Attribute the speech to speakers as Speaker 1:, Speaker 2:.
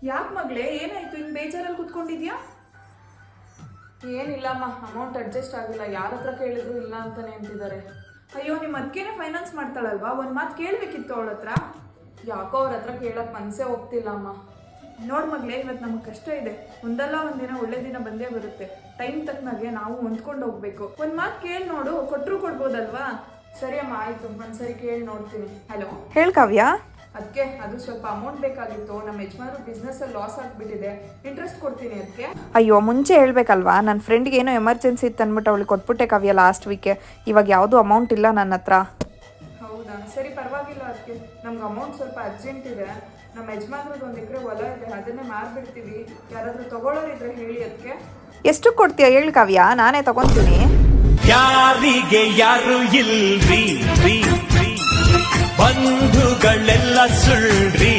Speaker 1: ಯಾಕೆ ಮಗಳೇ, ಏನಾಯ್ತು? ಹಿಂಗೆ ಬೇಜಾರಲ್ಲಿ ಕುತ್ಕೊಂಡಿದ್ಯಾ?
Speaker 2: ಏನಿಲ್ಲಮ್ಮ, ಅಮೌಂಟ್ ಅಡ್ಜಸ್ಟ್ ಆಗಿಲ್ಲ. ಯಾರ ಹತ್ರ ಕೇಳಿದ್ರು ಇಲ್ಲ ಅಂತಾನೆ ಅಂತಿದ್ದಾರೆ.
Speaker 1: ಅಯ್ಯೋ, ನಿಮ್ಮ ಅದಕ್ಕೇನೆ ಫೈನಾನ್ಸ್ ಮಾಡ್ತಾಳಲ್ವಾ, ಒಂದು ಮಾತು ಕೇಳಬೇಕಿತ್ತು ಅವಳ ಹತ್ರ.
Speaker 2: ಯಾಕೋ ಅವ್ರ ಹತ್ರ ಕೇಳಕ್ ಮನಸ್ಸೇ ಹೋಗ್ತಿಲ್ಲ ಅಮ್ಮ.
Speaker 1: ನೋಡ್ ಮಗಳೇ, ಇವತ್ತು ನಮಗೆ ಕಷ್ಟ ಇದೆ. ಒಂದಲ್ಲ ಒಂದಿನ ಒಳ್ಳೆ ದಿನ ಬಂದೇ ಬರುತ್ತೆ. ಟೈಮ್ ತಕ್ಕನಾಗೆ ನಾವು ಹೊಂದ್ಕೊಂಡು ಹೋಗ್ಬೇಕು. ಒಂದು ಮಾತು ಕೇಳಿ ನೋಡು, ಕೊಟ್ಟರು ಕೊಡ್ಬೋದಲ್ವಾ?
Speaker 2: ಸರಿ ಅಮ್ಮ, ಆಯ್ತು, ಒಂದ್ಸರಿ ಕೇಳಿ ನೋಡ್ತೀನಿ.
Speaker 1: ಹಲೋ,
Speaker 3: ಹೇಳು ಕಾವ್ಯ.
Speaker 2: ಅದಕ್ಕೆ ಅದು ಸ್ವಲ್ಪ ಅಮೌಂಟ್ ಬೇಕಾಗಿತ್ತು. ನಮ್ಮ ಯಜಮಾನ್ರು ಬಿಸ್ನೆಸ್ಸಲ್ಲಿ ಲಾಸ್ ಆಗಿಬಿಟ್ಟಿದೆ. ಇಂಟ್ರೆಸ್ಟ್ ಕೊಡ್ತೀನಿ ಅದಕ್ಕೆ.
Speaker 3: ಅಯ್ಯೋ, ಮುಂಚೆ ಹೇಳ್ಬೇಕಲ್ವಾ? ನನ್ನ ಫ್ರೆಂಡ್ಗೆ ಏನೋ ಎಮರ್ಜೆನ್ಸಿ ಇತ್ತು ಅಂದ್ಬಿಟ್ಟು ಅವಳಿಗೆ ಕೊಟ್ಬಿಟ್ಟೆ ಕಾವ್ಯ ಲಾಸ್ಟ್ ವೀಕೆ. ಇವಾಗ ಯಾವುದೂ ಅಮೌಂಟ್ ಇಲ್ಲ ನನ್ನ ಹತ್ರ.
Speaker 2: ಹೌದಾ, ಸರಿ, ಪರವಾಗಿಲ್ಲ. ಅದಕ್ಕೆ ನಮ್ಗೆ ಅಮೌಂಟ್ ಸ್ವಲ್ಪ ಅರ್ಜೆಂಟ್ ಇದೆ. ನಮ್ಮ ಯಜಮಾನ್ರದ್ದು 1 ಎಕರೆ ಹೊಲ ಇದೆ, ಅದನ್ನೇ ಮಾರ್ಬಿಡ್ತೀವಿ. ಯಾರಾದರೂ ತಗೊಳ್ಳೋರಿದ್ರೆ ಹೇಳಿ. ಅದಕ್ಕೆ
Speaker 3: ಎಷ್ಟು ಕೊಡ್ತೀಯ ಹೇಳು ಕಾವ್ಯ, ನಾನೇ ತಗೊಂತೀನಿ.
Speaker 4: ಯಾರಿಗೆ ಯಾರು ಇಲ್ರಿ, ಬಂಧುಗಳೆಲ್ಲ ಸುಳ್ರಿ.